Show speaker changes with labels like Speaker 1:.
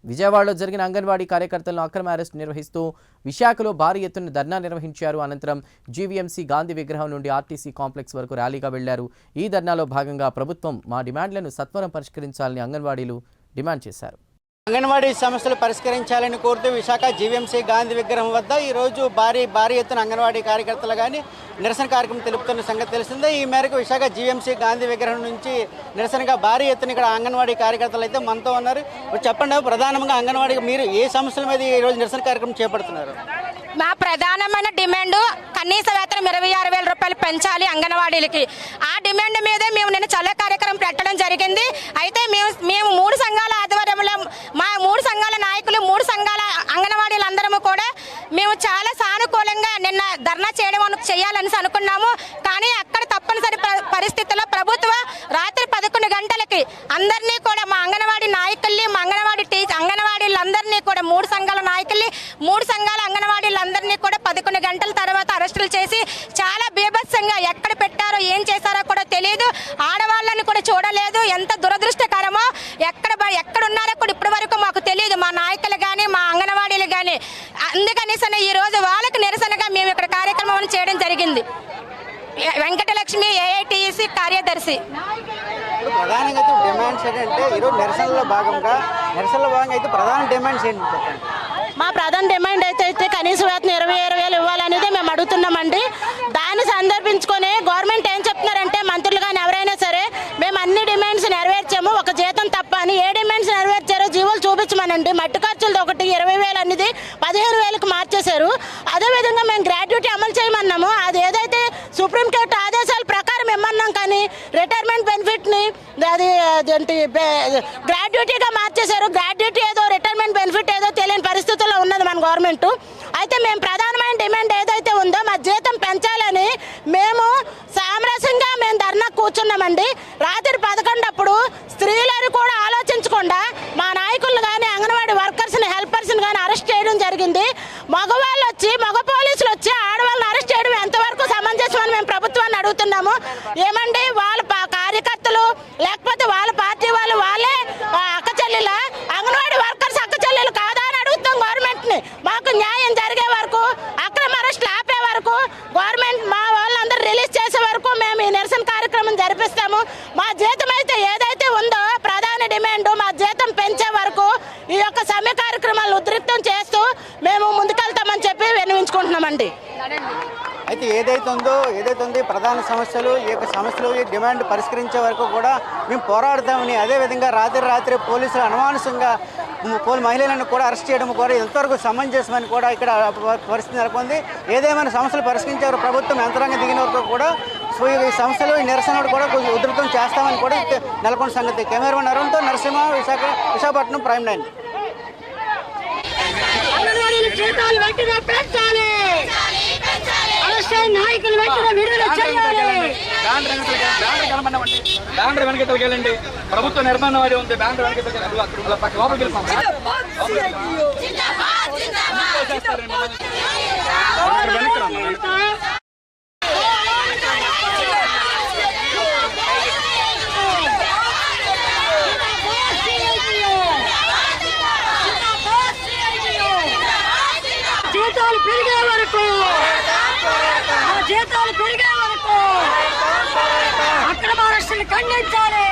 Speaker 1: విజయవాడలో జరిగిన అంగన్వాడీ కార్యకర్తలను అక్రమ అరెస్టు నిర్వహిస్తూ విశాఖలో భారీ ఎత్తున ధర్నా నిర్వహించారు. అనంతరం జీవీఎంసీ గాంధీ విగ్రహం నుండి ఆర్టీసీ కాంప్లెక్స్ వరకు ర్యాలీగా వెళ్లారు. ఈ ధర్నాలో భాగంగా ప్రభుత్వం మా డిమాండ్లను సత్వరం పరిష్కరించాలని అంగన్వాడీలు డిమాండ్ చేశారు.
Speaker 2: అంగన్వాడీ సమస్యలు పరిష్కరించాలని కోరుతూ విశాఖ జీవీఎంసీ గాంధీ విగ్రహం వద్ద ఈరోజు భారీ ఎత్తున అంగన్వాడీ కార్యకర్తలు కానీ నిరసన కార్యక్రమం తెలుపుతున్న సంగతి తెలిసిందే. ఈ మేరకు విశాఖ జీవీఎంసీ గాంధీ విగ్రహం నుంచి నిరసనగా భారీ ఎత్తున ఇక్కడ అంగన్వాడీ కార్యకర్తలు అయితే మనతో ఉన్నారు. చెప్పండి, ప్రధానంగా అంగన్వాడీ మీరు ఏ సమస్యల మీద ఈరోజు నిరసన కార్యక్రమం చేపడుతున్నారు?
Speaker 3: మా ప్రధానమైన డిమాండ్ కనీస వేతనం 26,000 రూపాయలు పెంచాలి అంగన్వాడీలకి. ఆ డిమాండ్ మీదే మేము నిన్న చల్ల కార్యక్రమం పెట్టడం జరిగింది. అయితే మేము 3 సంఘాల ఆధ్వర్యంలో మా 3 సంఘాల నాయకులు 3 సంఘాల అంగన్వాడీలందరము కూడా మేము చాలా సానుకూలంగా నిన్న ధర్నా చేయాలని అనుకున్నాము. కానీ అక్కడ తప్పనిసరి పరిస్థితుల్లో ప్రభుత్వం రాత్రి 11 గంటలకి అందరినీ కూడా మా అంగన్వాడీ నాయకుల్ని మా అంగన్వాడీలందరినీ కూడా 3 సంఘాల నాయకుల్ని 3 సంఘాల అంగన్వాడీలందరినీ కూడా 11 గంటల తర్వాత అరెస్టులు చేసి చాలా బీభత్సంగా ఎక్కడ పెట్టారో ఏం చేశారో కూడా తెలియదు. ఆడవాళ్ళని కూడా చూడలేదు. ఎంత దురదృష్టకరమో. ఎక్కడున్నారో కూడా ఇప్పటి వరకు మాకు తెలియదు, మా నాయకులు కానీ మా అంగన్వాడీలు కానీ. అందుకనిసనే ఈ రోజు వాళ్ళకి నిరసనగా మేము ఇక్కడ కార్యక్రమం చేయడం జరిగింది. వెంకటలక్ష్మి ఏఐటీసీ కార్యదర్శి.
Speaker 2: ప్రధానంగా డిమాండ్స్ ఏంటంటే ఈరోజు నిరసనలో భాగంగా అయితే ప్రధాన డిమాండ్స్ ఏంటి చెప్పండి?
Speaker 4: మా ప్రధాన డిమాండ్ అయితే కనీస వేతనం 26,000 ఇవ్వాలనేది మేము అడుగుతున్నామండి. దాన్ని సందర్భించుకొని గవర్నమెంట్ ఏం చెప్తున్నారంటే మంత్రులు కానీ ఎవరైనా సరే మేము అన్ని డిమాండ్స్ నెరవేర్చాము, ఒక జీతం తప్ప అని. ఏ డిమాండ్స్ నెరవేర్చారో జీవోలు చూపించమనండి. మట్టి ఖర్చులది ఒకటి 20,000 అనేది 15,000కి మార్చేశారు. అదేవిధంగా మేము గ్రాడ్యుటీ అమలు చేయమన్నాము. అది ఏదైతే సుప్రీంకోర్టు ఆదేశాల ప్రకారం ఇమ్మన్నాం, కానీ రిటైర్మెంట్ బెనిఫిట్ని అది గ్రాడ్యుటీగా మార్చేశారు. గ్రాడ్యుటీ ఏదో రిటైర్మెంట్ బెనిఫిట్ ఏదో తెలియని పరిస్థితుల్లో ఉన్నది మన గవర్నమెంట్. అయితే మేము ప్రధానమైన డిమాండ్ ఏదైతే ఉందో మా జీతం పెంచాలని మేము సామరస్యంగా మేము ధర్నా కూర్చున్నామండి. రాత్రి 11 అప్పుడు స్త్రీలను కూడా ఆలోచించకుండా మా నాయకులు కానీ అంగన్వాడీ వర్కర్స్ని హెల్పర్స్ని కానీ అరెస్ట్ చేయడం జరిగింది. మగ పోలీసులు వచ్చి ఆడవాళ్ళని అరెస్ట్ చేయడం ఎంతవరకు సమంజసం అని మేము ప్రభుత్వాన్ని అడుగుతున్నాము. ఏమండి, వాళ్ళ కార్యకర్తలు లేకపోతే వాళ్ళ పార్టీ వాళ్ళే అక్క చెల్లెల అంగన్వాడీ వర్కర్స్ అక్క చెల్లెలు కాదా అని అడుగుతాం గవర్నమెంట్ని. మాకు న్యాయం జరిగే వరకు, అక్రమ అరెస్టులు ఆపే వరకు, గవర్నమెంట్ మా వాళ్ళందరూ రిలీజ్ చేసే వరకు మేము ఈ నిరసన కార్యక్రమం జరిపిస్తాము. మా జీతం అయితే ఏదైతే ఉందో ప్రధాన డిమాండ్ మా జీతం పెంచే వరకు ఈ యొక్క సమ్మె కార్యక్రమాలు ఉధృతం చేస్తూ మేము ముందుకెళ్తామని చెప్పి విన్నవించుకుంటున్నామండి.
Speaker 2: అయితే ఏదైతే ఉందో ప్రధాన సమస్యలు ఈ డిమాండ్ పరిష్కరించే వరకు కూడా మేము పోరాడతామని, అదేవిధంగా రాత్రి పోలీసులు అనుమానుసంగా మహిళలను కూడా అరెస్ట్ చేయడం కూడా ఎంతవరకు సమంజసమని కూడా ఇక్కడ పరిస్థితి నెలకొంది. ఏదేమైనా సమస్యలు పరిష్కరించే ప్రభుత్వం యంత్రాంగం దిగిన వరకు కూడా ఈ సమస్యలు ఈ నిరసనలు కూడా కొంచెం ఉధృతం చేస్తామని కూడా నెలకొన్న సంగతి. కెమెరామెన్ అరుణ్తో నరసింహ, విశాఖపట్నం, ప్రైమ్ 9.
Speaker 5: వెళ్ళండి. ప్రభుత్వ నిర్మాణం అది ఉంది. బ్యాండ్ లోపలికి
Speaker 6: జీతాలు పెరిగే వరకు అక్రమ అరెస్టులు ఖండించాలి.